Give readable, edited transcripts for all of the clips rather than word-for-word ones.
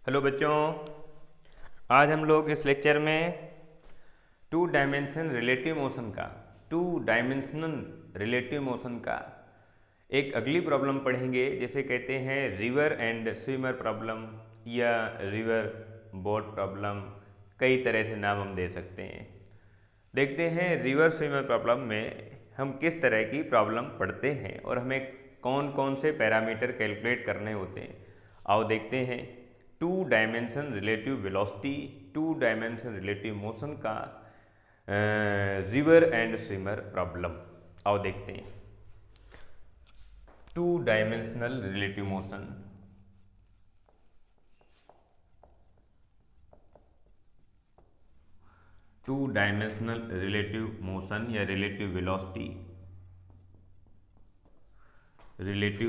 Hello बच्चों, आज हम लोग इस लेक्चर में टू डायमेंशनल रिलेटिव मोशन का एक अगली प्रॉब्लम पढ़ेंगे, जिसे कहते हैं रिवर एंड स्विमर प्रॉब्लम या रिवर बोट प्रॉब्लम। कई तरह से नाम हम दे सकते हैं। देखते हैं रिवर स्विमर प्रॉब्लम में हम किस तरह की प्रॉब्लम पढ़ते हैं और हमें कौन कौन से पैरामीटर कैलकुलेट करने होते हैं। आओ देखते हैं two dimension relative velocity, two dimension relative motion का रिवर एंड स्विमर प्रॉब्लम। आओ देखते हैं two dimensional relative motion. Two dimensional relative motion या रिलेटिव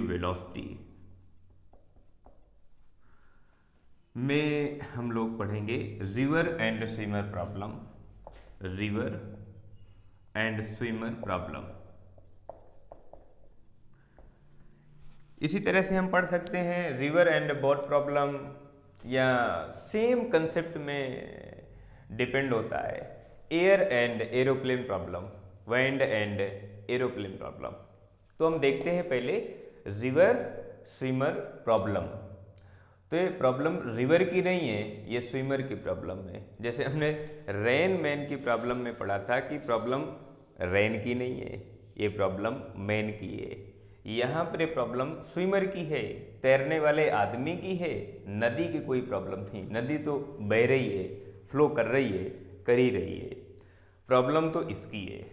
वेलोसिटी में हम लोग पढ़ेंगे river and swimmer problem. River and swimmer problem इसी तरह से हम पढ़ सकते हैं रिवर एंड बोट प्रॉब्लम, या सेम कंसेप्ट में डिपेंड होता है air and aeroplane problem, wind and aeroplane problem. तो हम देखते हैं पहले रिवर स्विमर प्रॉब्लम। तो ये प्रॉब्लम रिवर की नहीं है, ये स्विमर की प्रॉब्लम है। जैसे हमने रेन मैन की प्रॉब्लम में पढ़ा था कि प्रॉब्लम रेन की नहीं है, ये प्रॉब्लम मैन की है। यहाँ पर प्रॉब्लम स्विमर की है, तैरने वाले आदमी की है। नदी की कोई प्रॉब्लम नहीं, नदी तो बह रही है, फ्लो कर रही है, कर ही रही है। प्रॉब्लम तो इसकी है।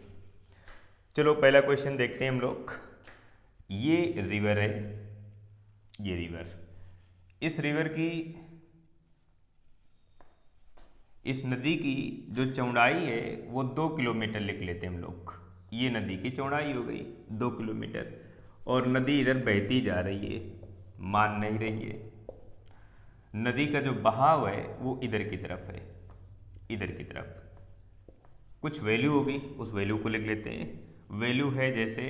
चलो पहला क्वेश्चन देखते हैं हम लोग। ये रिवर है, ये रिवर, इस रिवर की, इस नदी की जो चौड़ाई है वो 2 किलोमीटर लिख लेते हैं हम लोग। ये नदी की चौड़ाई हो गई 2 किलोमीटर, और नदी इधर बहती जा रही है, मान नहीं रही है। नदी का जो बहाव है वो इधर की तरफ है, इधर की तरफ कुछ वैल्यू होगी, उस वैल्यू को लिख लेते हैं। वैल्यू है जैसे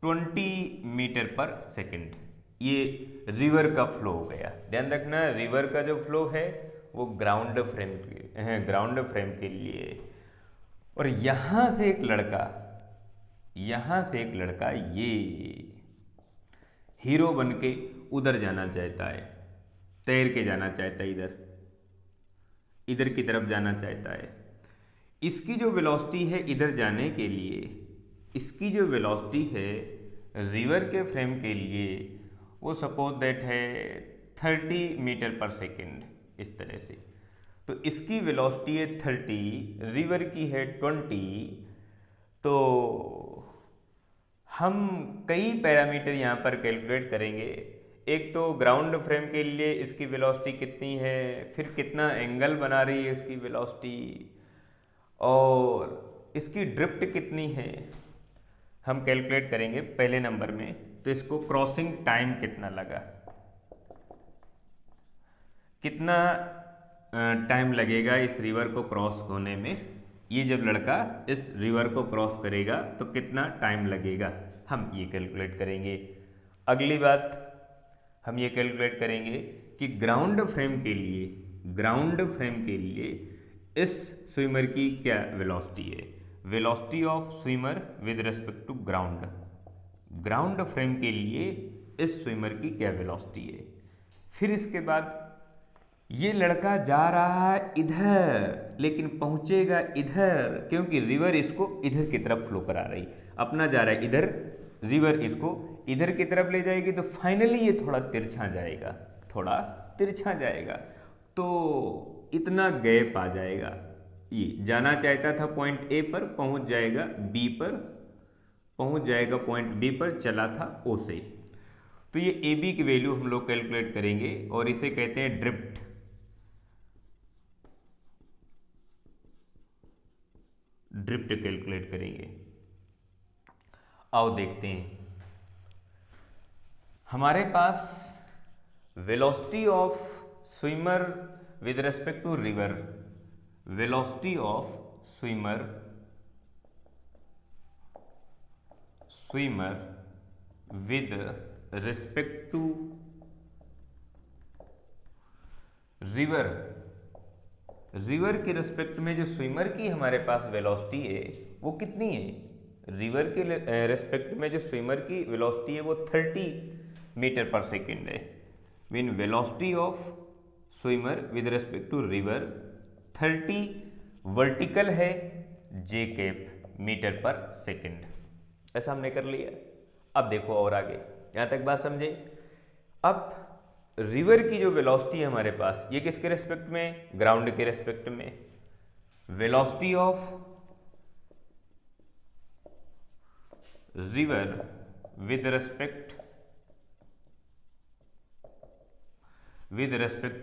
20 मीटर पर सेकेंड। ये रिवर का फ्लो हो गया। ध्यान रखना, रिवर का जो फ्लो है वो ग्राउंड फ्रेम के लिए। और यहां से एक लड़का, यहां से एक लड़का ये हीरो बन के उधर जाना चाहता है, तैर के जाना चाहता है, इधर इधर की तरफ जाना चाहता है। इसकी जो वेलोसिटी है इधर जाने के लिए, इसकी जो वेलोसिटी है रिवर के फ्रेम के लिए, वो सपोज दैट है 30 मीटर पर सेकेंड, इस तरह से। तो इसकी वेलोसिटी है 30, रिवर की है 20। तो हम कई पैरामीटर यहाँ पर कैलकुलेट करेंगे। एक तो ग्राउंड फ्रेम के लिए इसकी वेलोसिटी कितनी है, फिर कितना एंगल बना रही है इसकी वेलोसिटी, और इसकी ड्रिफ्ट कितनी है हम कैलकुलेट करेंगे पहले नंबर में। तो इसको क्रॉसिंग टाइम कितना लगा, कितना टाइम लगेगा इस रिवर को क्रॉस होने में। ये जब लड़का इस रिवर को क्रॉस करेगा तो कितना टाइम लगेगा, हम ये कैलकुलेट करेंगे। अगली बात हम ये कैलकुलेट करेंगे कि ग्राउंड फ्रेम के लिए, ग्राउंड फ्रेम के लिए इस स्विमर की क्या वेलोसिटी है। Velocity of swimmer with respect to ground, ground frame के लिए इस स्विमर की क्या वेलोसिटी है। फिर इसके बाद ये लड़का जा रहा है इधर, लेकिन पहुंचेगा इधर, क्योंकि रिवर इसको इधर की तरफ फ्लो करा रही, अपना जा रहा है इधर, रिवर इसको इधर की तरफ ले जाएगी। तो फाइनली ये थोड़ा तिरछा जाएगा, थोड़ा तिरछा जाएगा, तो इतना गैप आ जाएगा। ये जाना चाहता था पॉइंट ए पर, पहुंच जाएगा बी पर, पहुंच जाएगा पॉइंट बी पर, चला था ओ से। तो ये ए बी की वैल्यू हम लोग कैलकुलेट करेंगे और इसे कहते हैं ड्रिफ्ट। ड्रिफ्ट कैलकुलेट करेंगे। आओ देखते हैं। हमारे पास velocity of swimmer with respect to river, velocity of swimmer, swimmer with respect to river river के रिस्पेक्ट में जो स्विमर की हमारे पास वेलोसिटी है वो कितनी है? रिवर के रिस्पेक्ट में जो स्विमर की वेलोसिटी है वो 30 मीटर पर सेकेंड है। Mean velocity of swimmer with respect to river 30 vertical है जे कैप मीटर पर सेकेंड। ऐसा हमने कर लिया। अब देखो और आगे, यहां तक बात समझे। अब रिवर की जो वेलोसिटी है हमारे पास, ये किसके रेस्पेक्ट में? ग्राउंड के रेस्पेक्ट में। Velocity of river with respect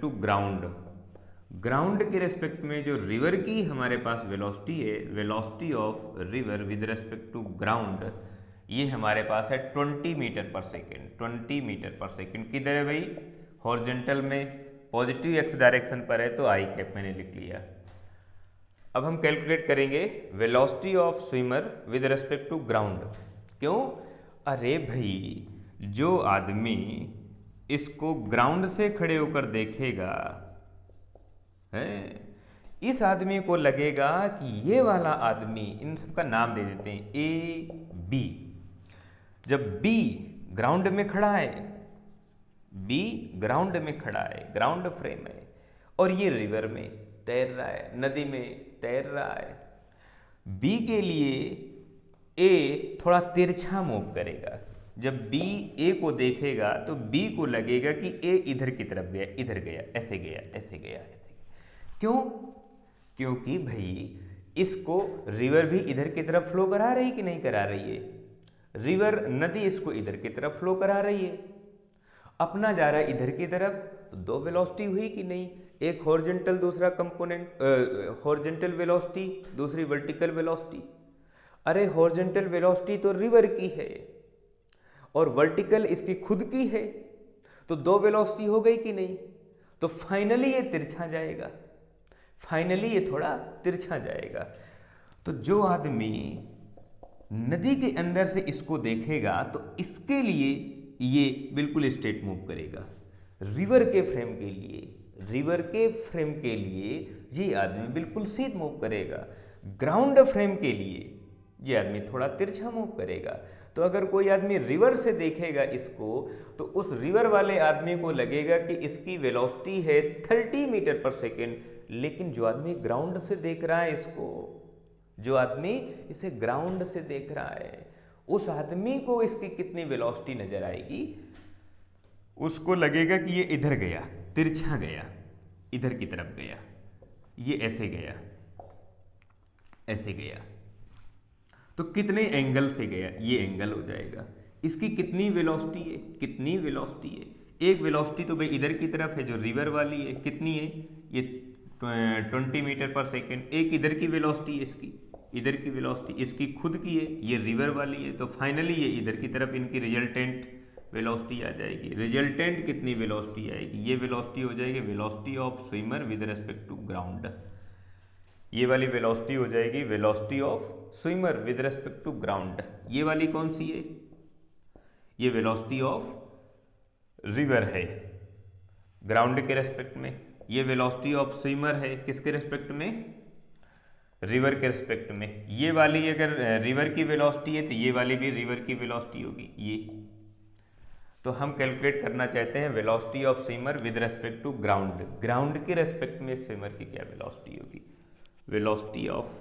to ground. Ground के रेस्पेक्ट में जो रिवर की हमारे पास वेलोसिटी है, velocity of river with respect to ground, ये हमारे पास है 20 मीटर पर सेकेंड। 20 मीटर पर सेकेंड किधर है भाई? हॉरिजॉन्टल में, पॉजिटिव एक्स डायरेक्शन पर है तो आई कैप मैंने लिख लिया। अब हम कैलकुलेट करेंगे velocity of swimmer with respect to ground. क्यों? अरे भाई जो आदमी इसको ग्राउंड से खड़े होकर देखेगा है, इस आदमी को लगेगा कि ये वाला आदमी, इन सबका नाम दे देते हैं ए बी। जब बी ग्राउंड में खड़ा है, बी ग्राउंड में खड़ा है, ग्राउंड फ्रेम है, और ये रिवर में तैर रहा है, नदी में तैर रहा है, बी के लिए ए थोड़ा तिरछा मूव करेगा। जब बी ए को देखेगा तो बी को लगेगा कि ए इधर की तरफ गया, इधर गया, ऐसे गया, ऐसे गया, ऐसे गया। क्यों? क्योंकि भाई इसको रिवर भी इधर की तरफ फ्लो करा रही कि नहीं करा रही है? रिवर, नदी इसको इधर की तरफ फ्लो करा रही है, अपना जा रहा है इधर की तरफ, तो दो वेलोसिटी हुई कि नहीं? एक हॉरिजॉन्टल, दूसरा कंपोनेंट, हॉरिजॉन्टल वेलोसिटी, दूसरी वर्टिकल वेलोसिटी। अरे हॉरिजॉन्टल वेलोसिटी तो रिवर की है और वर्टिकल इसकी खुद की है, तो दो वेलोसिटी हो गई कि नहीं? तो फाइनली ये तिरछा जाएगा, फाइनली ये थोड़ा तिरछा जाएगा। तो जो आदमी नदी के अंदर से इसको देखेगा तो इसके लिए ये बिल्कुल स्ट्रेट मूव करेगा। रिवर के फ्रेम के लिए, रिवर के फ्रेम के लिए ये आदमी बिल्कुल सीधा मूव करेगा। ग्राउंड फ्रेम के लिए ये आदमी थोड़ा तिरछा मूव करेगा। तो अगर कोई आदमी रिवर से देखेगा इसको तो उस रिवर वाले आदमी को लगेगा कि इसकी वेलोसिटी है 30 मीटर पर सेकेंड, लेकिन जो आदमी ग्राउंड से देख रहा है इसको, जो आदमी इसे ग्राउंड से देख रहा है, उस आदमी को इसकी कितनी वेलोसिटी नजर आएगी? उसको लगेगा कि ये इधर गया, तिरछा गया, इधर की तरफ गया, ये ऐसे गया, ऐसे गया, तो कितने एंगल से गया? ये एंगल हो जाएगा। इसकी कितनी वेलोसिटी है? कितनी वेलोसिटी है? एक वेलोसिटी तो भाई इधर की तरफ है जो रिवर वाली है, कितनी है? ये 20 मीटर पर सेकेंड। एक इधर की वेलोसिटी है, इसकी इधर की वेलोसिटी इसकी खुद की है, ये रिवर वाली है, तो फाइनली ये इधर की तरफ इनकी रिजल्टेंट वेलोसिटी आ जाएगी। रिजल्टेंट कितनी वेलोसिटी आएगी? ये वेलोसिटी हो जाएगी velocity of swimmer with respect to ground. ये वाली वेलोसिटी हो जाएगी velocity of swimmer with respect to ground. ये वाली कौन सी है? ये वेलोसिटी ऑफ रिवर है ग्राउंड के रेस्पेक्ट में। ये वेलोसिटी ऑफ स्विमर है किसके रेस्पेक्ट में? रिवर के रेस्पेक्ट में। ये वाली अगर रिवर की वेलोसिटी है तो ये वाली भी रिवर की वेलोसिटी होगी। ये तो हम कैलकुलेट करना चाहते हैं velocity of swimmer with respect to ground. Ground के रेस्पेक्ट में स्विमर की क्या वेलोसिटी होगी? Velocity of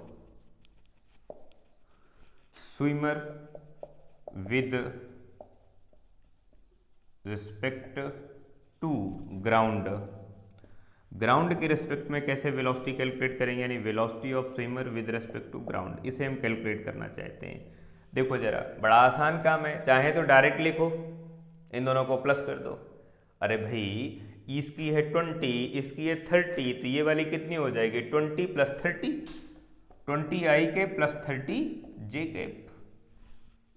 swimmer with respect to ground. Ground के रिस्पेक्ट में कैसे वेलोसिटी कैलकुलेट करेंगे? यानी velocity of swimmer with respect to ground, इसे हम कैलकुलेट करना चाहते हैं। देखो जरा, बड़ा आसान काम है, चाहे तो डायरेक्ट लिखो, इन दोनों को प्लस कर दो। अरे भाई इसकी है 20, इसकी है 30, तो ये वाली कितनी हो जाएगी? 20 plus 30, 20 I cap plus 30 J cap.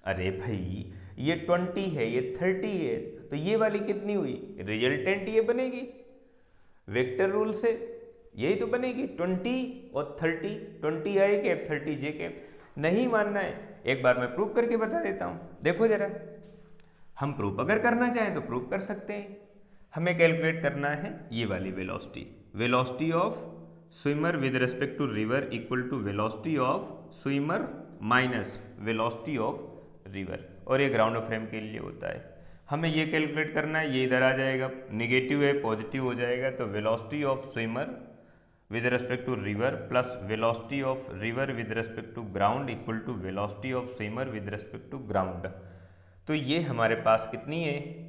अरे भाई ये 20 है, ये 30 है, तो ये वाली कितनी हुई? रिजल्टेंट ये बनेगी वेक्टर रूल से, यही तो बनेगी 20 और 30, 20 आई कैप 30 जे कैप। नहीं मानना है, एक बार मैं प्रूव करके बता देता हूं। देखो जरा, हम प्रूफ अगर करना चाहें तो प्रूफ कर सकते हैं। हमें कैलकुलेट करना है ये वाली velocity, velocity of swimmer with respect to river equal to velocity of swimmer minus velocity of river, और ये ग्राउंड फ्रेम के लिए होता है। हमें ये कैलकुलेट करना है, ये इधर आ जाएगा, नेगेटिव है पॉजिटिव हो जाएगा, तो velocity of swimmer with respect to river plus velocity of river with respect to ground equal to velocity of swimmer with respect to ground. तो ये हमारे पास कितनी है,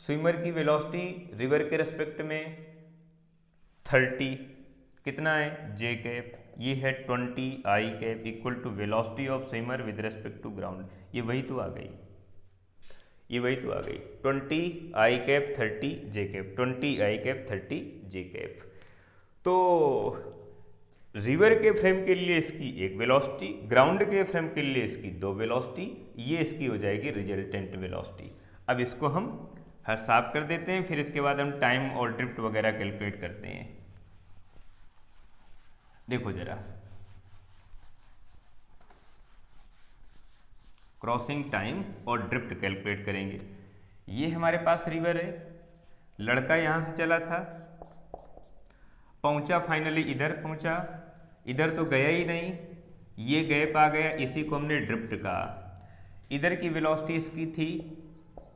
स्विमर की वेलोसिटी रिवर के रेस्पेक्ट में 30, कितना है जे कैप, ये है 20 I cap equal to velocity of swimmer with respect to ground. ये वही तो आ गई, ये वही तो आ गई 20 I cap 30 J cap, 20 I cap 30 J cap. तो रिवर के फ्रेम के लिए इसकी एक वेलोसिटी, ग्राउंड के फ्रेम के लिए इसकी दो वेलोसिटी, ये इसकी हो जाएगी रिजल्टेंट वेलोसिटी। अब इसको हम हर साफ कर देते हैं, फिर इसके बाद हम टाइम और ड्रिफ्ट वगैरह कैलकुलेट करते हैं। देखो जरा, क्रॉसिंग टाइम और ड्रिफ्ट कैलकुलेट करेंगे। ये हमारे पास रिवर है, लड़का यहाँ से चला था, पहुंचा फाइनली इधर पहुंचा, इधर तो गया ही नहीं, ये गैप आ गया, इसी को हमने ड्रिफ्ट कहा। इधर की वेलोसिटी इसकी थी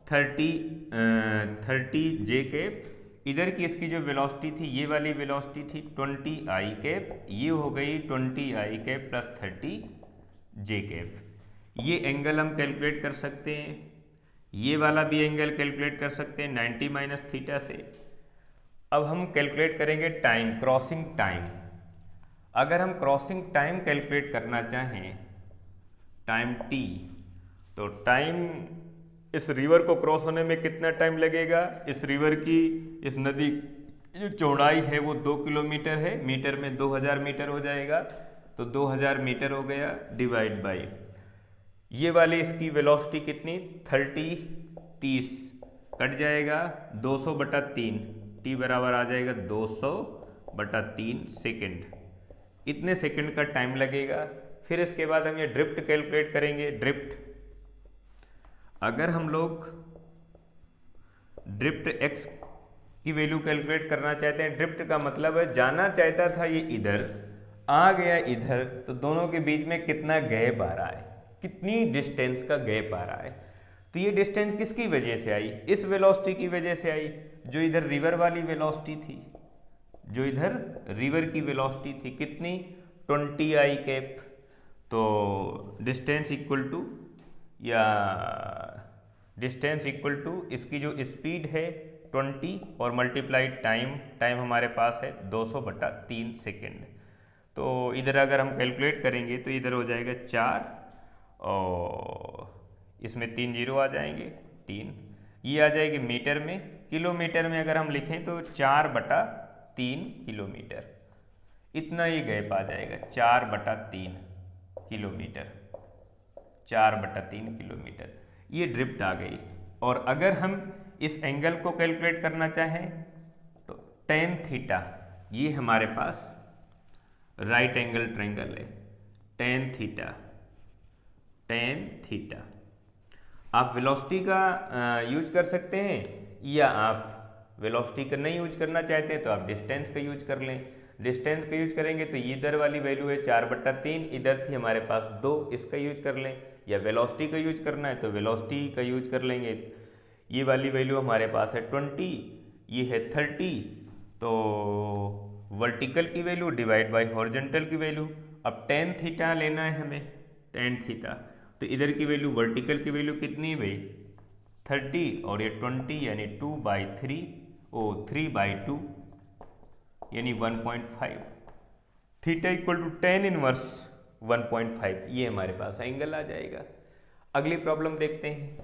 30 जे कैप, इधर की इसकी जो वेलोसिटी थी ये वाली वेलोसिटी थी 20 आई कैप, ये हो गई 20 I cap plus 30 J cap. ये एंगल हम कैलकुलेट कर सकते हैं, ये वाला भी एंगल कैलकुलेट कर सकते हैं 90 माइनस थीटा से। अब हम कैलकुलेट करेंगे टाइम, क्रॉसिंग टाइम। अगर हम क्रॉसिंग टाइम कैलकुलेट करना चाहें, टाइम टी, तो टाइम इस रिवर को क्रॉस होने में कितना टाइम लगेगा, इस रिवर की, इस नदी की जो चौड़ाई है वो 2 किलोमीटर है, मीटर में 2000 मीटर हो जाएगा, तो 2000 मीटर हो गया, डिवाइड बाई ये वाली इसकी वेलोसिटी कितनी 30 कट जाएगा 200/3, टी बराबर आ जाएगा 200/3 सेकेंड, इतने सेकंड का टाइम लगेगा। फिर इसके बाद हम ये ड्रिफ्ट कैलकुलेट करेंगे। ड्रिफ्ट, अगर हम लोग ड्रिफ्ट एक्स की वैल्यू कैलकुलेट करना चाहते हैं, ड्रिफ्ट का मतलब है जाना चाहता था ये इधर, आ गया इधर, तो दोनों के बीच में कितना गैप आ रहा है, कितनी डिस्टेंस का गैप आ रहा है। तो ये डिस्टेंस किसकी वजह से आई, इस वेलोसिटी की वजह से आई, जो इधर रिवर वाली वेलोसिटी थी, जो इधर रिवर की वेलोसिटी थी कितनी 20 आई कैप। तो डिस्टेंस इक्वल टू, या डिस्टेंस इक्वल टू इसकी जो स्पीड है 20 और मल्टीप्लाइड टाइम, टाइम हमारे पास है 200/3 सेकेंड। तो इधर अगर हम कैलकुलेट करेंगे तो इधर हो जाएगा 4 और इसमें 3 जीरो आ जाएंगे 3, ये आ जाएगी मीटर में। किलोमीटर में अगर हम लिखें तो 4/3 किलोमीटर, इतना ही गैप आ जाएगा 4/3 किलोमीटर, 4/3 किलोमीटर, ये ड्रिफ्ट आ गई। और अगर हम इस एंगल को कैलकुलेट करना चाहें तो tan थीटा, ये हमारे पास राइट एंगल ट्रायंगल है, tan थीटा, tan थीटा। आप वेलोसिटी का यूज कर सकते हैं, या आप वेलोसिटी का नहीं यूज करना चाहते हैं तो आप डिस्टेंस का यूज कर लें। डिस्टेंस का यूज करेंगे तो ये इधर वाली वैल्यू है 4/3, इधर थी हमारे पास 2, इसका यूज कर लें, या वेलोसिटी का यूज करना है तो वेलोसिटी का यूज कर लेंगे। ये वाली वैल्यू हमारे पास है 20, ये है 30, तो वर्टिकल की वैल्यू डिवाइड बाय हॉरिजॉन्टल की वैल्यू। अब tan थीटा लेना है हमें, tan थीटा, तो इधर की वैल्यू वर्टिकल की वैल्यू कितनी भाई 30, और ये 20 यानी 2/3, 3/2 यानी 1.5, theta equal to tan inverse 1.5, ये हमारे पास एंगल आ जाएगा। अगली प्रॉब्लम देखते हैं।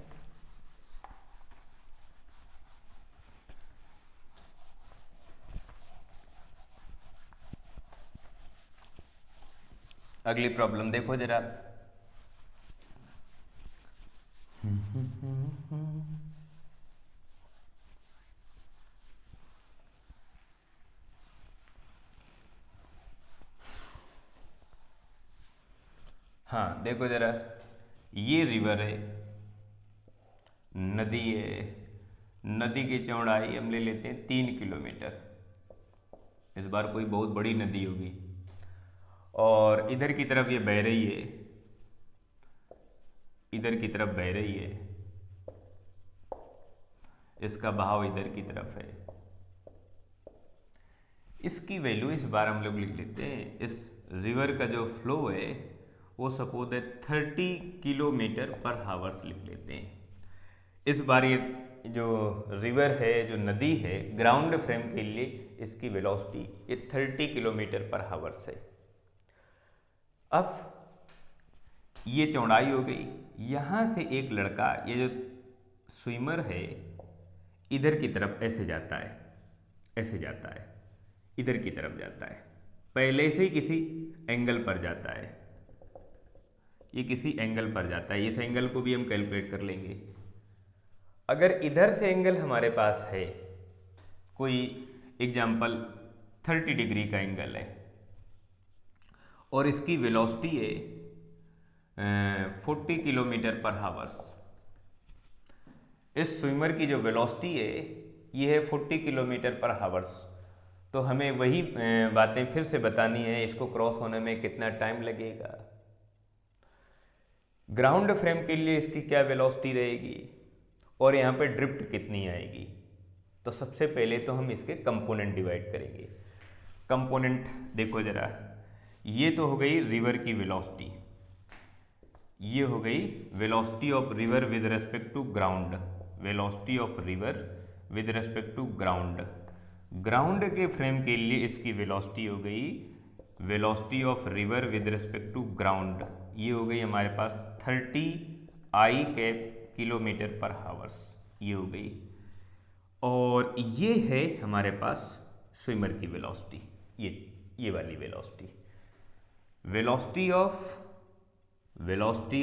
अगली प्रॉब्लम देखो जरा, हाँ देखो जरा, ये रिवर है, नदी है, नदी की चौड़ाई हम ले लेते हैं 3 किलोमीटर। इस बार कोई बहुत बड़ी नदी होगी और इधर की तरफ ये बह रही है, इधर की तरफ बह रही है, इसका बहाव इधर की तरफ है। इसकी वैल्यू इस बार हम लोग लिख लेते हैं, इस रिवर का जो फ्लो है वो सपोज है 30 किलोमीटर पर हावर्स लिख लेते हैं। इस बार ये जो रिवर है, जो नदी है, ग्राउंड फ्रेम के लिए इसकी वेलोसिटी ये 30 किलोमीटर पर हावर्स है। अब ये चौड़ाई हो गई। यहाँ से एक लड़का, ये जो स्विमर है, इधर की तरफ ऐसे जाता है, ऐसे जाता है, इधर की तरफ जाता है, पहले से ही किसी एंगल पर जाता है, ये किसी एंगल पर जाता है। इस एंगल को भी हम कैलकुलेट कर लेंगे। अगर इधर से एंगल हमारे पास है, कोई एग्जाम्पल 30 डिग्री का एंगल है और इसकी वेलोसिटी है 40 किलोमीटर पर हावर्स। इस स्विमर की जो वेलोसिटी है ये है 40 किलोमीटर पर हावर्स। तो हमें वही बातें फिर से बतानी है, इसको क्रॉस होने में कितना टाइम लगेगा, ग्राउंड फ्रेम के लिए इसकी क्या वेलोसिटी रहेगी और यहाँ पे ड्रिफ्ट कितनी आएगी। तो सबसे पहले तो हम इसके कंपोनेंट डिवाइड करेंगे। कंपोनेंट देखो जरा, ये तो हो गई रिवर की वेलोसिटी, ये हो गई velocity of river with respect to ground, velocity of river with respect to ground. Ground के फ्रेम के लिए इसकी वेलोसिटी हो गई velocity of river with respect to ground, ये हो गई हमारे पास 30 आई कैप किलोमीटर पर हावर्स, ये हो गई। और ये है हमारे पास स्विमर की वेलोसिटी, ये वाली velocity, velocity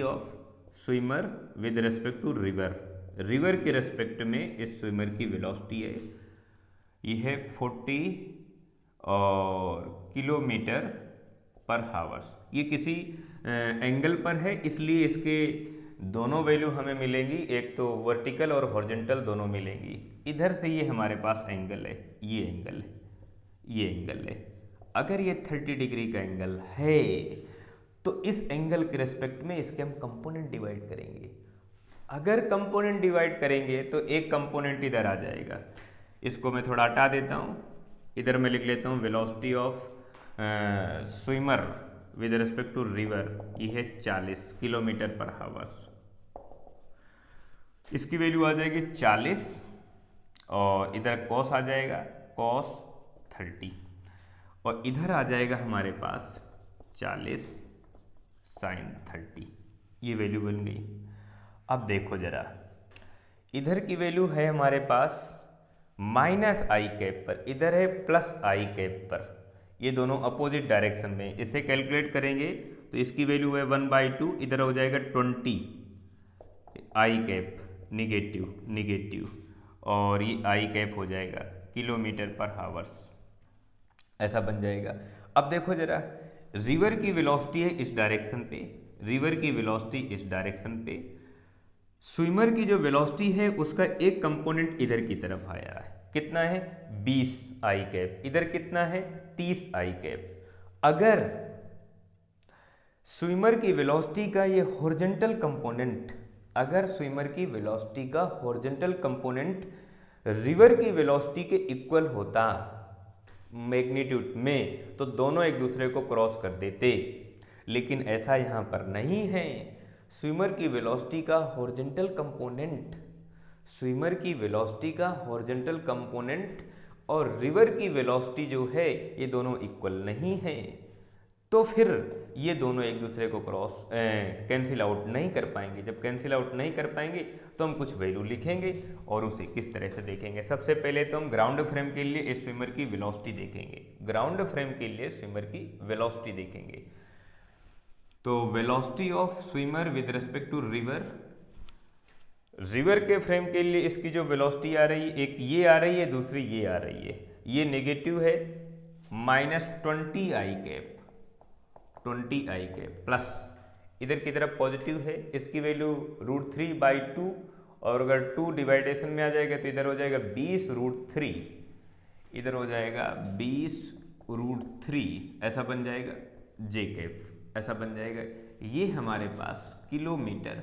of swimmer with respect to river. River के रिस्पेक्ट में इस स्विमर की वेलोसिटी है, ये है 40 और किलोमीटर पर हावर्स। ये किसी एंगल पर है, इसलिए इसके दोनों वैल्यू हमें मिलेंगी, एक तो वर्टिकल और हॉरिजॉन्टल दोनों मिलेंगी। इधर से ये हमारे पास एंगल है, ये एंगल है, ये एंगल है। अगर ये 30 डिग्री का एंगल है तो इस एंगल के रिस्पेक्ट में इसके हम कंपोनेंट डिवाइड करेंगे। अगर कंपोनेंट डिवाइड करेंगे तो एक कंपोनेंट इधर आ जाएगा, इसको मैं थोड़ा हटा देता हूँ, इधर मैं लिख लेता हूँ velocity of swimmer with respect to river, ये है 40 किलोमीटर पर हावर्स। इसकी वैल्यू आ जाएगी 40 और इधर कॉस आ जाएगा कॉस 30 और इधर आ जाएगा हमारे पास 40 साइन 30, ये वैल्यू बन गई। अब देखो जरा, इधर की वैल्यू है हमारे पास माइनस आई कैप पर, इधर है प्लस आई कैप पर, ये दोनों अपोजिट डायरेक्शन में। इसे कैलकुलेट करेंगे तो इसकी वैल्यू है 1/2, इधर हो जाएगा 20 आई कैप निगेटिव और ये आई कैप हो जाएगा किलोमीटर पर हावर्स, ऐसा बन जाएगा। अब देखो जरा, रिवर की वेलोसिटी है इस डायरेक्शन पे, रिवर की वेलोसिटी इस डायरेक्शन पे, स्विमर की जो वेलोसिटी है उसका एक कंपोनेंट इधर की तरफ आया है, कितना है 20 आई कैप, इधर कितना है 30 आई कैप। अगर स्विमर की वेलोसिटी का ये हॉरिजॉन्टल कंपोनेंट, अगर स्विमर की वेलोसिटी का हॉरिजॉन्टल कंपोनेंट रिवर की वेलोसिटी के इक्वल होता मैग्नीट्यूड में, तो दोनों एक दूसरे को क्रॉस कर देते, लेकिन ऐसा यहाँ पर नहीं है। स्विमर की वेलोसिटी का हॉरिजॉन्टल कंपोनेंट, स्विमर की वेलोसिटी का हॉरिजॉन्टल कंपोनेंट और रिवर की वेलोसिटी जो है ये दोनों इक्वल नहीं है, तो फिर ये दोनों एक दूसरे को क्रॉस कैंसिल आउट नहीं कर पाएंगे। जब कैंसिल आउट नहीं कर पाएंगे तो हम कुछ वैल्यू लिखेंगे और उसे किस तरह से देखेंगे। सबसे पहले तो हम ग्राउंड फ्रेम के लिए इस स्विमर की वेलोसिटी देखेंगे, ग्राउंड फ्रेम के लिए स्विमर की वेलोसिटी देखेंगे। तो velocity of swimmer with respect to river, river के फ्रेम के लिए इसकी जो वेलोसिटी आ रही है, एक ये आ रही है, दूसरी ये आ रही है, ये नेगेटिव है -20 I cap, 20 I cap plus इधर की तरफ पॉजिटिव है, इसकी वैल्यू √3/2 और अगर 2 डिवाइडेशन में आ जाएगा तो इधर हो जाएगा 20√3, इधर हो जाएगा 20√3, ऐसा बन जाएगा जे कैप, ऐसा बन जाएगा। ये हमारे पास किलोमीटर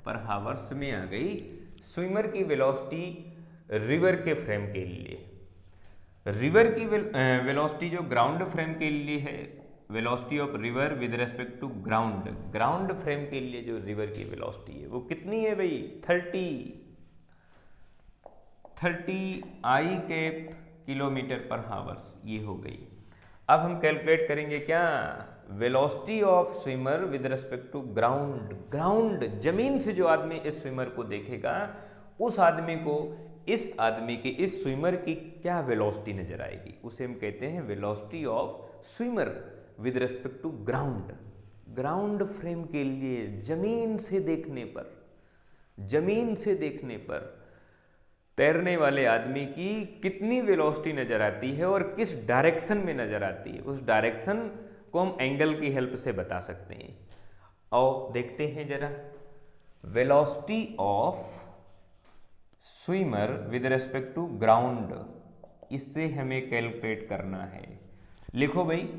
पर हावर्स में आ गई स्विमर की वेलोसिटी रिवर के फ्रेम के लिए। रिवर की वेलोसिटी जो ग्राउंड फ्रेम के लिए है, velocity of river with respect to ground frame के लिए जो रिवर की वेलोसिटी है वो कितनी है भाई? 30 आई कैप किलोमीटर पर हावर्स, ये हो गई। अब हम कैलकुलेट करेंगे क्या? Velocity of swimmer with respect to ground, जमीन से जो आदमी इस स्विमर को देखेगा, उस आदमी को इस स्विमर की क्या वेलोसिटी नजर आएगी, उसे हम कहते हैं velocity of swimmer with respect to ground frame के लिए जमीन से देखने पर तैरने वाले आदमी की कितनी वेलोसिटी नजर आती है और किस डायरेक्शन में नजर आती है, उस डायरेक्शन को हम एंगल की हेल्प से बता सकते हैं। और देखते हैं जरा, velocity of swimmer with respect to ground, इससे हमें कैलकुलेट करना है। लिखो भाई,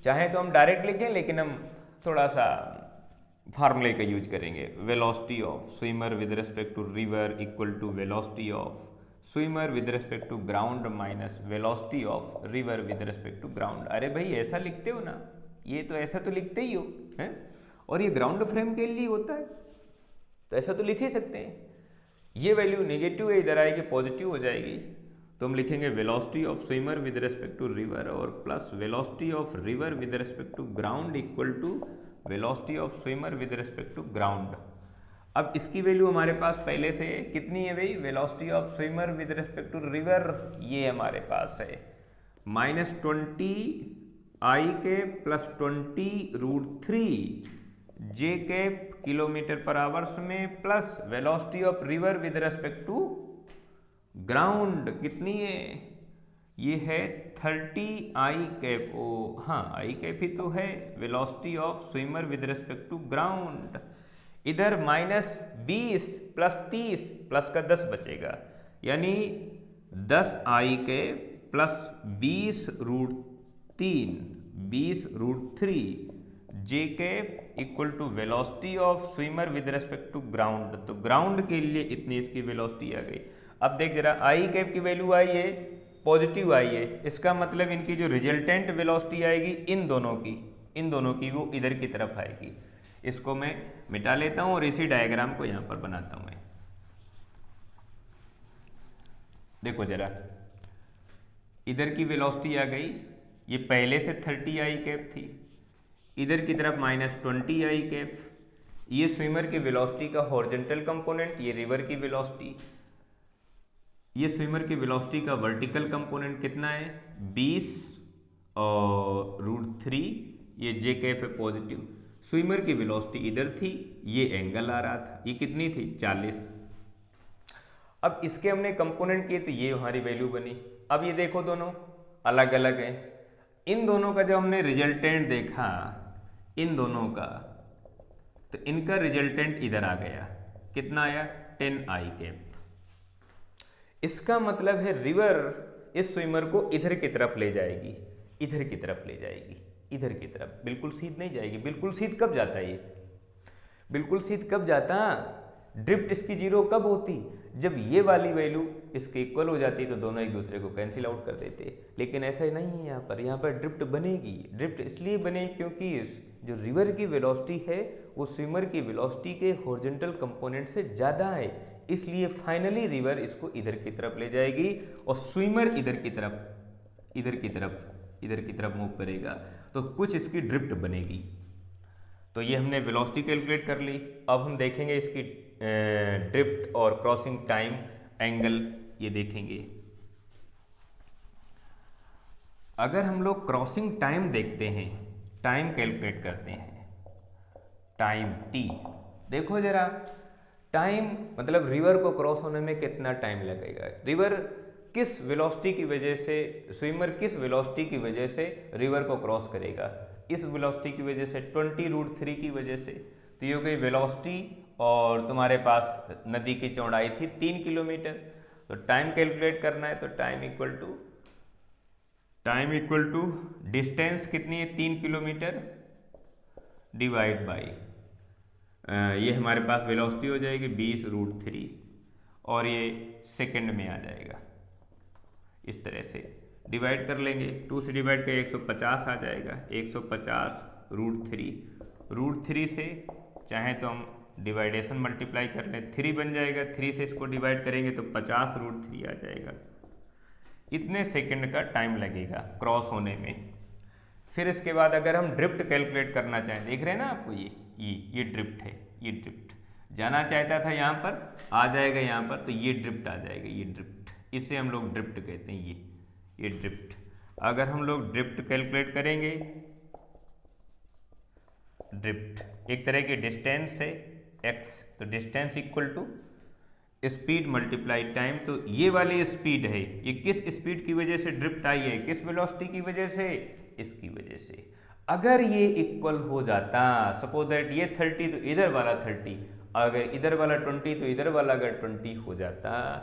चाहे तो हम डायरेक्ट लिखें, लेकिन हम थोड़ा सा फार्मूले का यूज करेंगे। Velocity of swimmer with respect to river equal to velocity of swimmer with respect to ground minus velocity of river with respect to ground. अरे भाई ऐसा लिखते हो ना, ये तो ऐसा तो लिखते ही हो हैं, और ये ग्राउंड फ्रेम के लिए होता है तो ऐसा तो लिख ही सकते हैं। ये वैल्यू नेगेटिव है, इधर आएगी पॉजिटिव हो जाएगी, तो हम लिखेंगे velocity of swimmer with respect to river और plus velocity of river with respect to ground equal to velocity of swimmer with respect to ground. अब इसकी वैल्यू हमारे पास पहले से कितनी है भाई? Velocity of swimmer with respect to river, ये हमारे पास है -20 आई के प्लस 20√3 जे कैप किलोमीटर पर आवर्स में plus velocity of river with respect to ground कितनी है? ये है 30 आई कैप। ओ हाँ, आई कैप ही तो है। Velocity of swimmer with respect to ground, इधर -20 प्लस 30 प्लस का 10 बचेगा, यानी 10 I cap plus 20√3 J cap equal to velocity of swimmer with respect to ground. तो ग्राउंड के लिए इतनी इसकी वेलोसिटी आ गई। अब देख जरा, आई कैप की वैल्यू आई है, पॉजिटिव आई है, इसका मतलब इनकी जो रिजल्टेंट वेलोसिटी आएगी इन दोनों की वो इधर की तरफ आएगी। इसको मैं मिटा लेता हूं और इसी डायग्राम को यहां पर बनाता हूं मैं। देखो जरा, इधर की वेलोसिटी आ गई, ये पहले से 30 आई कैप थी, इधर की तरफ -20 आई कैप। ये स्विमर की वेलोसिटी का हॉरिजॉन्टल कंपोनेंट, ये रिवर की वेलोसिटी। ये स्विमर की वेलोसिटी का वर्टिकल कंपोनेंट कितना है? 20 और √3, ये जे कैप है पॉजिटिव। स्विमर की वेलोसिटी इधर थी, ये एंगल आ रहा था, ये कितनी थी? 40। अब इसके हमने कंपोनेंट किए तो ये हमारी वैल्यू बनी। अब ये देखो दोनों अलग अलग हैं, इन दोनों का जब हमने रिजल्टेंट देखा, इन दोनों का, तो इनका रिजल्टेंट इधर आ गया, कितना आया? 10 आई कैप। इसका मतलब है रिवर इस स्विमर को इधर की तरफ ले जाएगी, इधर की तरफ ले जाएगी, इधर की तरफ, बिल्कुल सीध नहीं जाएगी। बिल्कुल सीध कब जाता है? ये बिल्कुल सीध कब जाता? ड्रिफ्ट इसकी जीरो कब होती? जब ये वाली वैल्यू इसके इक्वल हो जाती, तो दोनों एक दूसरे को कैंसिल आउट कर देते। लेकिन ऐसा ही नहीं है यहाँ पर ड्रिफ्ट बनेगी। ड्रिफ्ट इसलिए बने क्योंकि जो रिवर की वेलोसिटी है वो स्विमर की वेलोसिटी के हॉरिजॉन्टल कंपोनेंट से ज़्यादा है, इसलिए फाइनली रिवर इसको इधर की तरफ ले जाएगी और स्विमर इधर की तरफ मूव करेगा, तो कुछ इसकी ड्रिफ्ट बनेगी। तो ये हमने वेलोसिटी कैलकुलेट कर ली। अब हम देखेंगे इसकी ड्रिफ्ट और क्रॉसिंग टाइम एंगल, ये देखेंगे। अगर हम लोग क्रॉसिंग टाइम देखते हैं, टाइम कैलकुलेट करते हैं, टाइम टी, देखो जरा, टाइम मतलब रिवर को क्रॉस होने में कितना टाइम लगेगा। रिवर किस वेलोसिटी की वजह से, स्विमर किस वेलोसिटी की वजह से रिवर को क्रॉस करेगा? इस वेलोसिटी की वजह से, 20√3 की वजह से। तो ये हो गई वेलोसिटी और तुम्हारे पास नदी की चौड़ाई थी 3 किलोमीटर। तो टाइम कैलकुलेट करना है तो टाइम इक्वल टू डिस्टेंस कितनी है 3 किलोमीटर डिवाइड बाई ये हमारे पास वेलोसिटी हो जाएगी 20√3 और ये सेकंड में आ जाएगा। इस तरह से डिवाइड कर लेंगे, 2 से डिवाइड कर 150 आ जाएगा, 150√3 √3 से चाहे तो हम डिवाइडेशन मल्टीप्लाई कर लें, 3 बन जाएगा, 3 से इसको डिवाइड करेंगे तो 50√3 आ जाएगा। इतने सेकंड का टाइम लगेगा क्रॉस होने में। फिर इसके बाद अगर हम ड्रिफ्ट कैलकुलेट करना चाहें, देख रहे हैं ना आपको ये ड्रिफ्ट है, ये ड्रिफ्ट जाना चाहता था यहाँ पर, आ जाएगा यहाँ पर, तो ये ड्रिफ्ट आ जाएगा, ये ड्रिफ्ट, इसे हम लोग ड्रिफ्ट कहते हैं। ये ड्रिफ्ट, अगर हम लोग ड्रिफ्ट कैलकुलेट करेंगे, ड्रिफ्ट एक तरह की डिस्टेंस है x, तो distance equal to speed multiply time. तो ये वाली स्पीड है, ये किस स्पीड की वजह से ड्रिफ्ट आई है, किस वेलोसिटी की वजह से, इसकी वजह से। अगर ये इक्वल हो जाता, सपोज दैट ये 30 तो इधर वाला 30, अगर इधर वाला 20 तो इधर वाला अगर 20 हो जाता,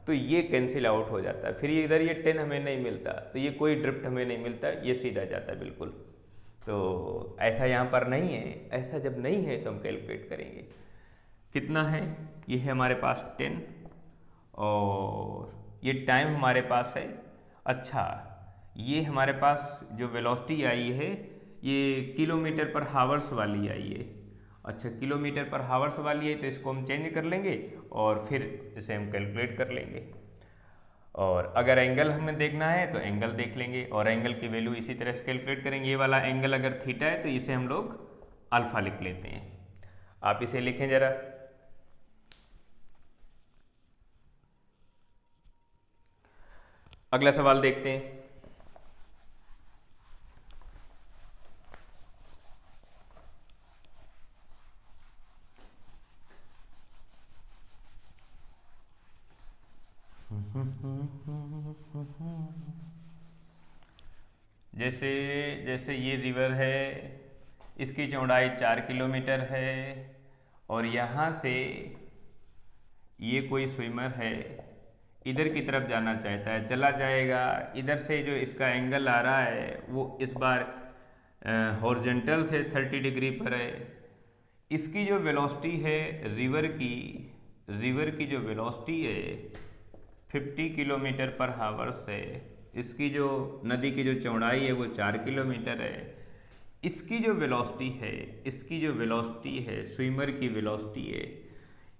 तो ये कैंसिल आउट हो जाता, फिर ये इधर ये 10 हमें नहीं मिलता, तो ये कोई ड्रिफ्ट हमें नहीं मिलता, ये सीधा जाता बिल्कुल। तो ऐसा यहाँ पर नहीं है, ऐसा जब नहीं है तो हम कैलकुलेट करेंगे कितना है, ये है हमारे पास 10 और ये टाइम हमारे पास है। अच्छा, ये हमारे पास जो वेलोसिटी आई है ये किलोमीटर पर हावर्स वाली आई है। अच्छा, किलोमीटर पर हावर्स वाली है तो इसको हम चेंज कर लेंगे और फिर इसे हम कैलकुलेट कर लेंगे। और अगर एंगल हमें देखना है तो एंगल देख लेंगे और एंगल की वैल्यू इसी तरह से कैलकुलेट करेंगे। ये वाला एंगल अगर थीटा है तो इसे हम लोग अल्फा लिख लेते हैं। आप इसे लिखें जरा। अगला सवाल देखते हैं। जैसे ये रिवर है, इसकी चौड़ाई 4 किलोमीटर है और यहाँ से ये कोई स्विमर है, इधर की तरफ जाना चाहता है, चला जाएगा। इधर से जो इसका एंगल आ रहा है वो इस बार हॉरिजॉन्टल से 30 डिग्री पर है। इसकी जो वेलोसिटी है रिवर की जो वेलोसिटी है 50 किलोमीटर पर हावर्स है। इसकी जो नदी की जो चौड़ाई है वो 4 किलोमीटर है। इसकी जो वेलोसिटी है स्विमर की वेलोसिटी है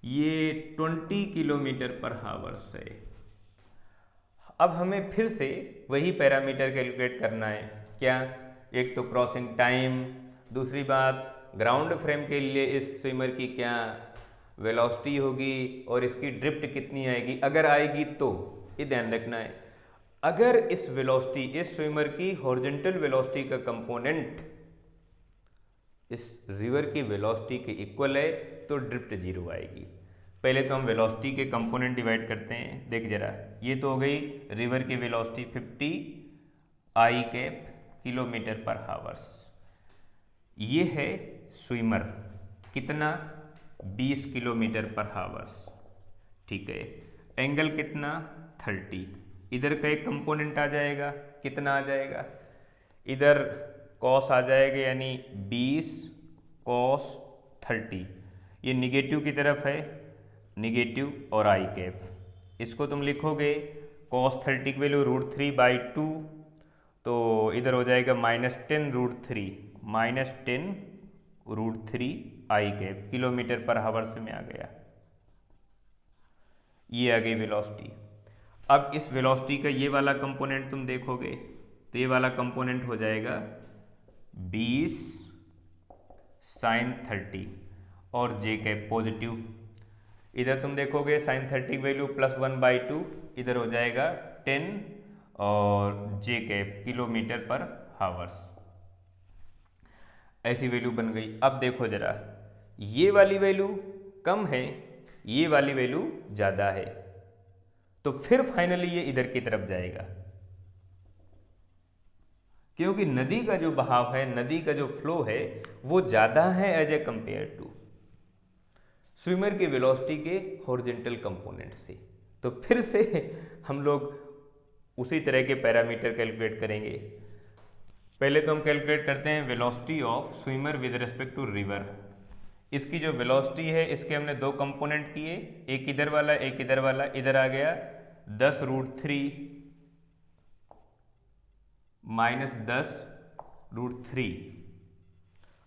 ये 20 किलोमीटर पर हावर्स है। अब हमें फिर से वही पैरामीटर कैलकुलेट करना है। क्या? एक तो क्रॉसिंग टाइम, दूसरी बात ग्राउंड फ्रेम के लिए इस स्विमर की क्या वेलोसिटी होगी और इसकी ड्रिफ्ट कितनी आएगी, अगर आएगी तो। ये ध्यान रखना है, अगर इस स्विमर की हॉरिजॉन्टल वेलोसिटी का कंपोनेंट इस रिवर की वेलोसिटी के इक्वल है तो ड्रिफ्ट 0 आएगी। पहले तो हम वेलोसिटी के कंपोनेंट डिवाइड करते हैं। देख जरा, ये तो हो गई रिवर की वेलोसिटी 50 आई कैप किलोमीटर पर हावर्स। ये है स्विमर, कितना 20 किलोमीटर पर हावर्स। ठीक है, एंगल कितना 30। इधर का एक कंपोनेंट आ जाएगा, कितना आ जाएगा, इधर कॉस आ जाएगा यानी 20 cos 30। ये निगेटिव की तरफ है, निगेटिव और आई कैप। इसको तुम लिखोगे cos 30 की वैल्यू √3/2, तो इधर हो जाएगा -10√3 -10√3 आई कैप किलोमीटर पर हावर्स में आ गया। ये आ गई वेलोसिटी। अब इस वेलोसिटी का ये वाला कंपोनेंट तुम देखोगे तो ये वाला कंपोनेंट हो जाएगा 20 sin 30 और जे कैप पॉजिटिव। इधर तुम देखोगे sin 30 की वैल्यू +1/2, इधर हो जाएगा 10 और जे कैप किलोमीटर पर हावर्स। ऐसी वैल्यू बन गई। अब देखो जरा, ये वाली वैल्यू कम है, ये वाली वैल्यू ज़्यादा है, तो फिर फाइनली ये इधर की तरफ जाएगा, क्योंकि नदी का जो बहाव है, नदी का जो फ्लो है वो ज़्यादा है as a compare to swimmer की वेलोसिटी के हॉरिजॉन्टल कंपोनेंट से। तो फिर से हम लोग उसी तरह के पैरामीटर कैलकुलेट करेंगे। पहले तो हम कैलकुलेट करते हैं velocity of swimmer with respect to river. इसकी जो वेलोसिटी है इसके हमने दो कंपोनेंट किए, एक इधर वाला एक इधर वाला। इधर आ गया 10√3 माइनस 10√3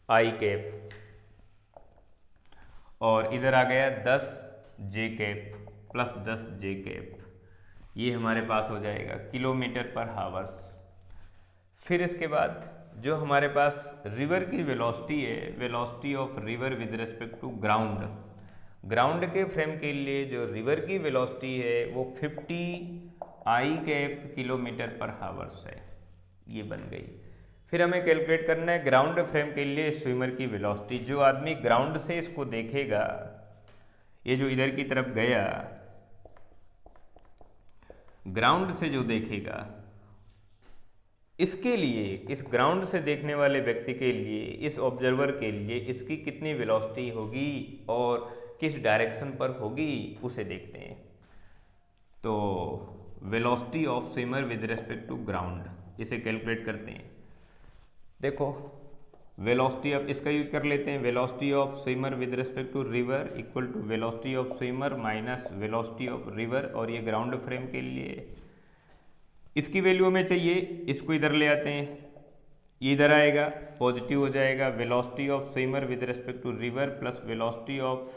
आई कैप, और इधर आ गया 10 जे कैप प्लस 10 जे कैप। ये हमारे पास हो जाएगा किलोमीटर पर हावर्स। फिर इसके बाद जो हमारे पास रिवर की वेलोसिटी है, velocity of river with respect to ground, ground के फ्रेम के लिए जो रिवर की वेलोसिटी है वो 50 आई कैप किलोमीटर पर हावर्स है। ये बन गई। फिर हमें कैलकुलेट करना है ग्राउंड फ्रेम के लिए स्विमर की वेलोसिटी। जो आदमी ग्राउंड से इसको देखेगा, ये जो इधर की तरफ गया, ग्राउंड से जो देखेगा, इसके लिए, इस ग्राउंड से देखने वाले व्यक्ति के लिए, इस ऑब्जर्वर के लिए इसकी कितनी वेलोसिटी होगी और किस डायरेक्शन पर होगी उसे देखते हैं। तो velocity of swimmer with respect to ground, इसे कैलकुलेट करते हैं। देखो वेलोसिटी, अब इसका यूज कर लेते हैं। Velocity of swimmer with respect to river equal to velocity of swimmer minus velocity of river, और ये ग्राउंड फ्रेम के लिए इसकी वैल्यू हमें चाहिए। इसको इधर ले आते हैं, ये इधर आएगा, पॉजिटिव हो जाएगा। Velocity of swimmer with respect to river plus velocity of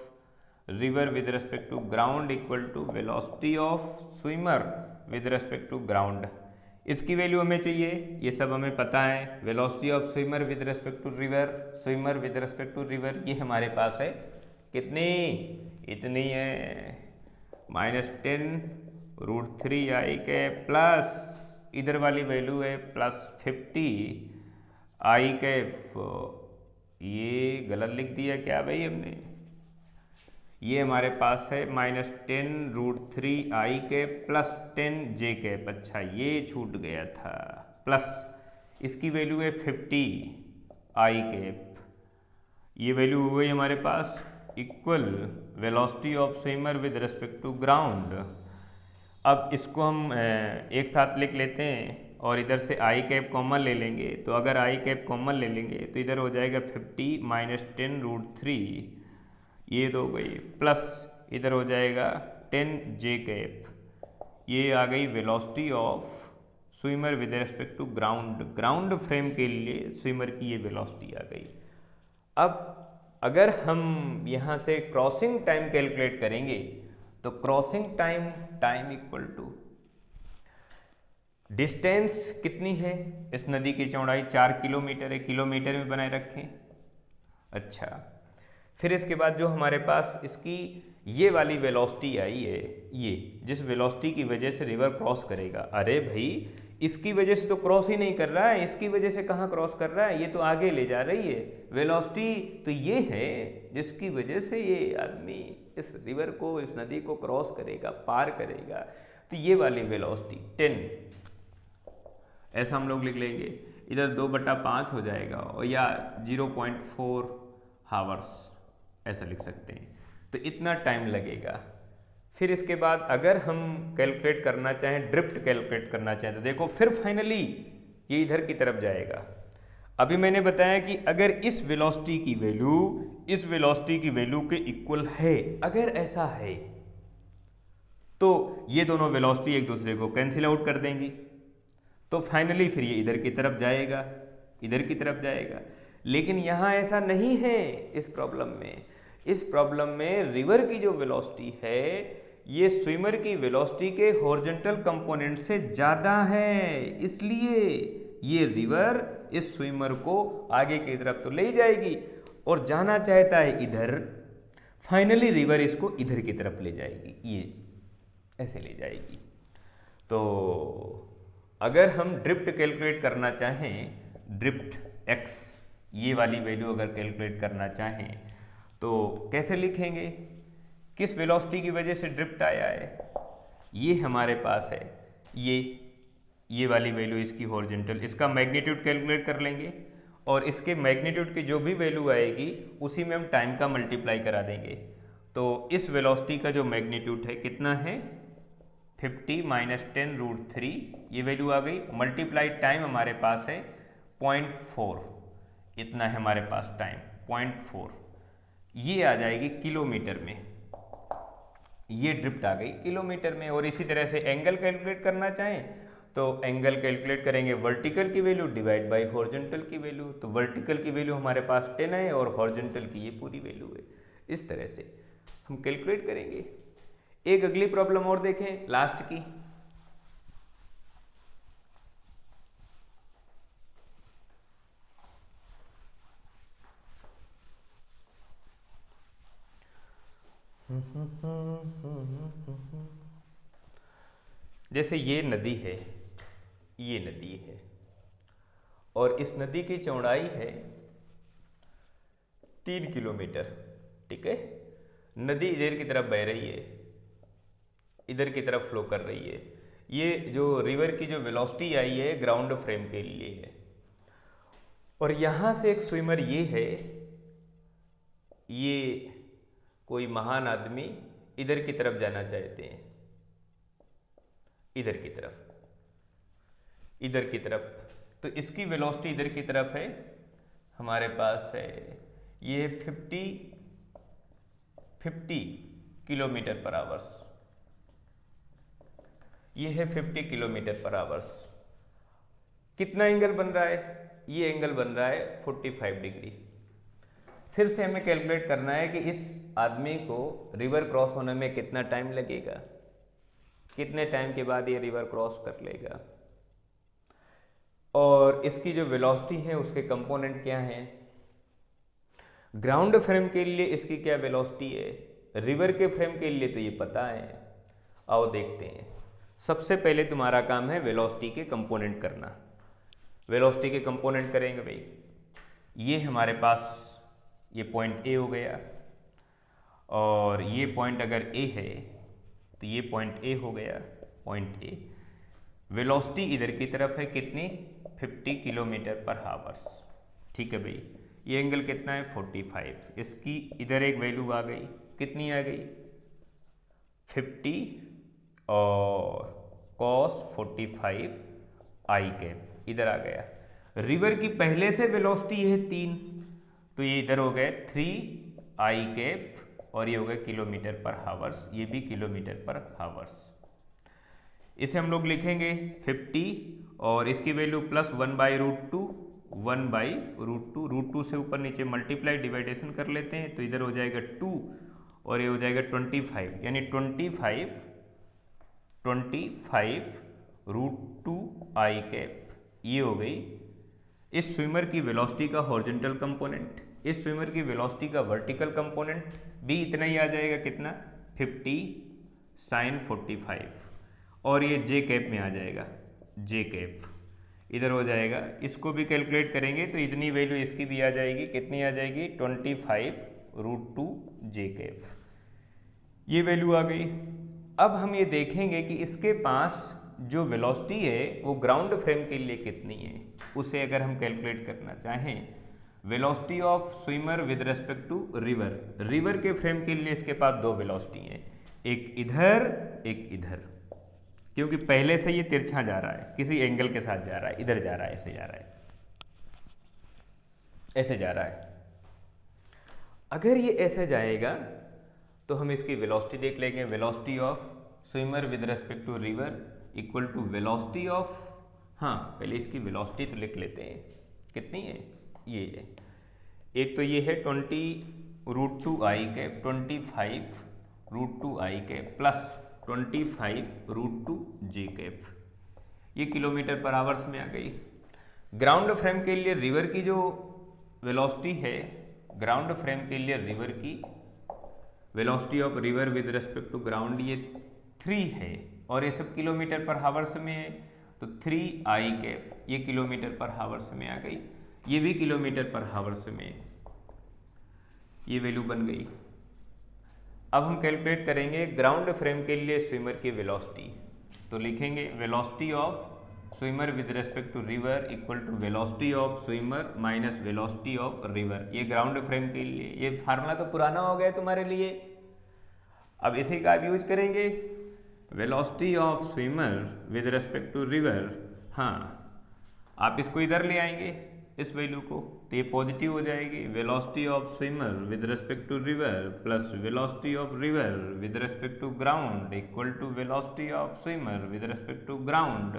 river with respect to ground equal to velocity of swimmer with respect to ground. इसकी वैल्यू हमें चाहिए, ये सब हमें पता है। Velocity of swimmer with respect to river, swimmer with respect to river, ये हमारे पास है कितनी, इतनी है, -10√3 आई के प्लस इधर वाली वैल्यू है +50 आई कैप। ये गलत लिख दिया क्या भाई हमने, ये हमारे पास है -10√3 आई कैप प्लस 10 जे कैप। अच्छा ये छूट गया था, प्लस इसकी वैल्यू है 50 आई कैप। ये वैल्यू हो गई हमारे पास equal velocity of swimmer with respect to ground. अब इसको हम एक साथ लिख लेते हैं और इधर से आई कैप कॉमन ले लेंगे। तो अगर आई कैप कॉमन ले लेंगे तो इधर हो जाएगा 50 -10√3, ये तो हो गई, प्लस इधर हो जाएगा 10 जे कैप। ये आ गई velocity of swimmer with respect to ground, ground frame के लिए स्विमर की ये वेलोसिटी आ गई। अब अगर हम यहाँ से क्रॉसिंग टाइम कैलकुलेट करेंगे तो crossing time equal to distance कितनी है, इस नदी की चौड़ाई 4 किलोमीटर है, किलोमीटर में बनाए रखें। अच्छा, फिर इसके बाद जो हमारे पास इसकी ये वाली वेलोसिटी आई है, ये जिस वेलोसिटी की वजह से रिवर क्रॉस करेगा, अरे भाई इसकी वजह से तो क्रॉस ही नहीं कर रहा है, इसकी वजह से कहाँ क्रॉस कर रहा है, ये तो आगे ले जा रही है। वेलोसिटी तो ये है जिसकी वजह से ये आदमी इस रिवर को, इस नदी को क्रॉस करेगा, पार करेगा। तो ये वाली वेलोसिटी 10, ऐसा हम लोग लिख लेंगे। इधर 2/5 हो जाएगा, और या 0.4 हावर्स ऐसा लिख सकते हैं। तो इतना टाइम लगेगा। फिर इसके बाद अगर हम कैलकुलेट करना चाहें, ड्रिफ्ट कैलकुलेट करना चाहें, तो देखो फिर फाइनली ये इधर की तरफ जाएगा। अभी मैंने बताया कि अगर इस वेलोसिटी की वैल्यू इस वेलोसिटी की वैल्यू के इक्वल है, अगर ऐसा है तो ये दोनों वेलोसिटी एक दूसरे को कैंसिल आउट कर देंगी। तो फाइनली फिर ये इधर की तरफ जाएगा, इधर की तरफ जाएगा। लेकिन यहाँ ऐसा नहीं है। इस प्रॉब्लम में रिवर की जो वेलोसिटी है ये स्विमर की वेलोसिटी के हॉरिजॉन्टल कंपोनेंट से ज़्यादा है, इसलिए ये रिवर इस स्विमर को आगे की तरफ तो ले ही जाएगी और जाना चाहता है इधर। फाइनली रिवर इसको इधर की तरफ ले जाएगी, ये ऐसे ले जाएगी। तो अगर हम ड्रिफ्ट कैलकुलेट करना चाहें, ड्रिफ्ट x, ये वाली वैल्यू अगर कैलकुलेट करना चाहें तो कैसे लिखेंगे, किस वेलोसिटी की वजह से ड्रिफ्ट आया है, ये हमारे पास है, ये वाली वैल्यू इसकी हॉरिजॉन्टल, इसका मैग्नीट्यूड कैलकुलेट कर लेंगे और इसके मैग्नीट्यूड की जो भी वैल्यू आएगी उसी में हम टाइम का मल्टीप्लाई करा देंगे। तो इस वेलोसिटी का जो मैग्नीट्यूड है कितना है 50 माइनस 10 रूट 3, ये वैल्यू आ गई। मल्टीप्लाई टाइम हमारे पास है 0.4, इतना है हमारे पास टाइम 0.4, ये आ जाएगी किलोमीटर में, ये ड्रिफ्ट आ गई किलोमीटर में। और इसी तरह से एंगल कैलकुलेट करना चाहें तो एंगल कैलकुलेट करेंगे वर्टिकल की वैल्यू डिवाइड बाय हॉरिजॉन्टल की वैल्यू। तो वर्टिकल की वैल्यू हमारे पास 10 है और हॉरिजॉन्टल की ये पूरी वैल्यू है। इस तरह से हम कैलकुलेट करेंगे। एक अगली प्रॉब्लम और देखें लास्ट की। जैसे ये नदी है, ये नदी है और इस नदी की चौड़ाई है 3 किलोमीटर, ठीक है। नदी इधर की तरफ बह रही है, इधर की तरफ फ्लो कर रही है। ये जो रिवर की जो वेलोसिटी आई है ग्राउंड फ्रेम के लिए है। और यहां से एक स्विमर ये है, ये कोई महान आदमी इधर की तरफ जाना चाहते हैं, इधर की तरफ, इधर की तरफ। तो इसकी वेलोसिटी इधर की तरफ है, हमारे पास है ये 50 किलोमीटर पर आवर्स, ये है 50 किलोमीटर पर आवर्स। कितना एंगल बन रहा है? ये एंगल बन रहा है 45 डिग्री। फिर से हमें कैलकुलेट करना है कि इस आदमी को रिवर क्रॉस होने में कितना टाइम लगेगा, कितने टाइम के बाद ये रिवर क्रॉस कर लेगा, और इसकी जो वेलोसिटी है उसके कंपोनेंट क्या हैं। ग्राउंड फ्रेम के लिए इसकी क्या वेलोसिटी है, रिवर के फ्रेम के लिए तो ये पता है। आओ देखते हैं। सबसे पहले तुम्हारा काम है वेलोसिटी के कंपोनेंट करना। वेलोसिटी के कंपोनेंट करेंगे भाई, ये हमारे पास ये पॉइंट ए हो गया, और ये पॉइंट अगर ए है तो ये पॉइंट ए हो गया, पॉइंट ए। वेलोसिटी इधर की तरफ है कितनी, 50 किलोमीटर पर आवर्स, ठीक है भाई। ये एंगल कितना है 45, इसकी इधर एक वैल्यू आ गई, कितनी आ गई 50 और cos 45 आई कैप इधर आ गया। रिवर की पहले से वेलोसिटी है 3, तो ये इधर हो गए 3 आई कैप, और ये हो गए किलोमीटर पर हावर्स, ये भी किलोमीटर पर हावर्स। इसे हम लोग लिखेंगे 50 और इसकी वैल्यू प्लस 1/√2, 1/√2, √2 से ऊपर नीचे मल्टीप्लाई डिवाइडेशन कर लेते हैं, तो इधर हो जाएगा 2 और ये हो जाएगा 25, यानी 25 √2 आई कैप, ये हो गई इस स्विमर की वेलोसिटी का हॉरिजॉन्टल कंपोनेंट। इस स्विमर की वेलोसिटी का वर्टिकल कंपोनेंट भी इतना ही आ जाएगा, कितना 50 sin 45, और ये जे कैप में आ जाएगा, जे कैप इधर हो जाएगा। इसको भी कैलकुलेट करेंगे तो इतनी वैल्यू इसकी भी आ जाएगी, कितनी आ जाएगी 25 √2 जे कैप, ये वैल्यू आ गई। अब हम ये देखेंगे कि इसके पास जो वेलोसिटी है वो ग्राउंड फ्रेम के लिए कितनी है। उसे अगर हम कैलकुलेट करना चाहें, velocity of swimmer with respect to river, river के फ्रेम के लिए इसके पास दो वेलोसिटी हैं, एक इधर एक इधर, क्योंकि पहले से ये तिरछा जा रहा है, किसी एंगल के साथ जा रहा है, इधर जा रहा है, ऐसे जा रहा है, ऐसे जा रहा है। अगर ये ऐसे जाएगा तो हम इसकी वेलोसिटी देख लेंगे, velocity of swimmer with respect to river equal to velocity of, हाँ पहले इसकी वेलोसिटी तो लिख लेते हैं, कितनी है, ये है, एक तो ये है 20 √2 आई कैप, 25 √2 आई कैप प्लस 25 √2 जे कैप, ये किलोमीटर पर आवर्स में आ गई। ग्राउंड फ्रेम के लिए रिवर की जो वेलोसिटी है, ग्राउंड फ्रेम के लिए रिवर की velocity of river with respect to ground ये 3 है, और ये सब किलोमीटर पर हावर्स में है, तो 3 आई कैप ये किलोमीटर पर हावर्स में आ गई, ये भी किलोमीटर पर हावर्स में, ये वैल्यू बन गई। अब हम कैलकुलेट करेंगे ग्राउंड फ्रेम के लिए स्विमर की वेलोसिटी, तो लिखेंगे velocity of swimmer with respect to river equal to velocity of swimmer minus velocity of river, ये ग्राउंड फ्रेम के लिए। ये फार्मूला तो पुराना हो गया तुम्हारे लिए, अब इसी का आप यूज करेंगे, velocity of swimmer with respect to river. हाँ, आप इसको इधर ले आएंगे इस वैल्यू को, तो ये पॉजिटिव हो जाएगी। Velocity of swimmer with respect to river plus velocity of river with respect to ground equal to velocity of swimmer with respect to ground.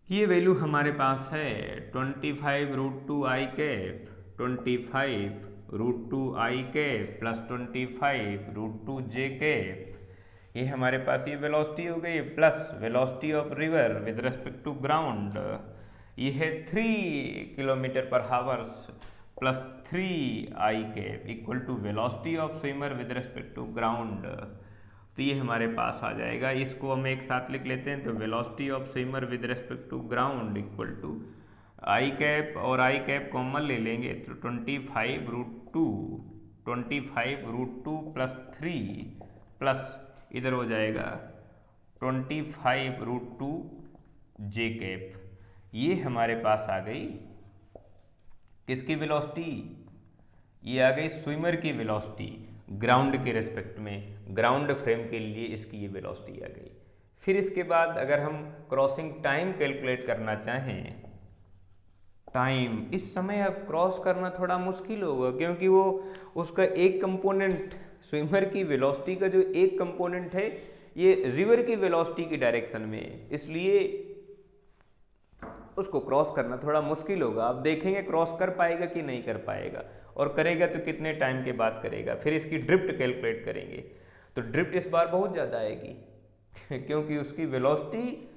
ये वैल्यू हमारे पास है 25√2i cap, 25√2i cap plus 25√2j cap. ये हमारे पास ये velocity हो गई, plus velocity of river with respect to ground, ये है 3 km/h plus 3i cap equal to velocity of swimmer with respect to ground. तो ये हमारे पास आ जाएगा, इसको हम एक साथ लिख लेते हैं। तो velocity of swimmer with respect to ground equal to i cap और आई कैप कॉमन ले लेंगे, तो 25√2 प्लस 3 प्लस इधर हो जाएगा 25√2j कैप। ये हमारे पास आ गई किसकी वेलोसिटी, ये आ गई स्विमर की वेलोसिटी ग्राउंड के रिस्पेक्ट में, ग्राउंड फ्रेम के लिए इसकी ये वेलोसिटी आ गई। फिर इसके बाद अगर हम क्रॉसिंग टाइम कैलकुलेट करना चाहें, टाइम इस समय अब क्रॉस करना थोड़ा मुश्किल होगा, क्योंकि वो उसका एक कंपोनेंट, स्विमर की वेलोसिटी का जो एक कंपोनेंट है ये रिवर की वेलोसिटी की डायरेक्शन में है, इसलिए उसको क्रॉस करना थोड़ा मुश्किल होगा। आप देखेंगे क्रॉस कर पाएगा कि नहीं कर पाएगा, और करेगा तो कितने टाइम के बाद करेगा। फिर इसकी ड्रिफ्ट कैलकुलेट करेंगे, तो ड्रिफ्ट इस बार बहुत ज़्यादा आएगी क्योंकि उसकी वेलोसिटी,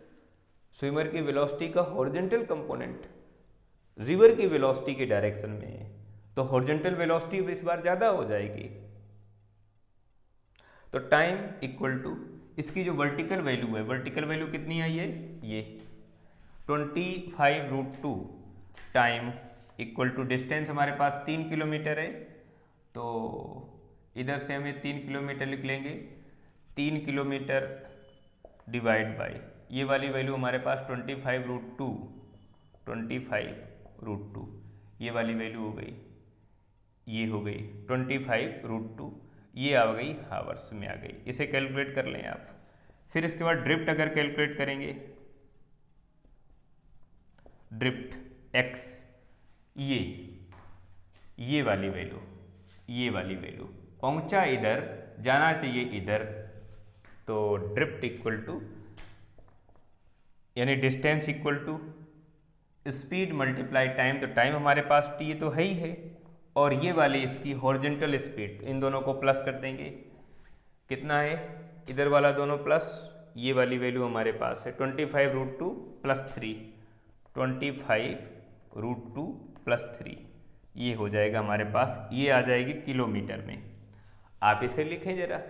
स्विमर की वेलोसिटी का हॉरिजॉन्टल कंपोनेंट रिवर की वेलोसिटी के डायरेक्शन में है, तो हॉरिजॉन्टल वेलोसिटी इस बार ज़्यादा हो जाएगी। तो टाइम इक्वल टू इसकी जो वर्टिकल वैल्यू है, वर्टिकल वैल्यू कितनी आई है, ये 25√2 टाइम इक्वल टू डिस्टेंस हमारे पास 3 किलोमीटर है, तो इधर से हमें 3 किलोमीटर लिख लेंगे। 3 किलोमीटर डिवाइड बाय ये वाली वैल्यू हमारे पास 25√2 ये वाली वैल्यू हो गई, ये हो गई 25√2, ये आ गई हावर्स में आ गई। इसे कैलकुलेट कर लें आप। फिर इसके बाद ड्रिफ्ट अगर कैलकुलेट करेंगे, ड्रिफ्ट x, ये वाली वैल्यू, ये वाली वैल्यू पहुंचा इधर, जाना चाहिए इधर, तो ड्रिफ्ट इक्वल टू यानी distance equal to speed multiply time. तो टाइम हमारे पास t तो है ही है, और ये वाली इसकी हॉरिजॉन्टल स्पीड, इन दोनों को प्लस कर देंगे। कितना है, इधर वाला दोनों प्लस, ये वाली वैल्यू हमारे पास है 25√2 प्लस 3, 25√2 प्लस 3, ये हो जाएगा हमारे पास, ये आ जाएगी किलोमीटर में। आप इसे लिखें जरा,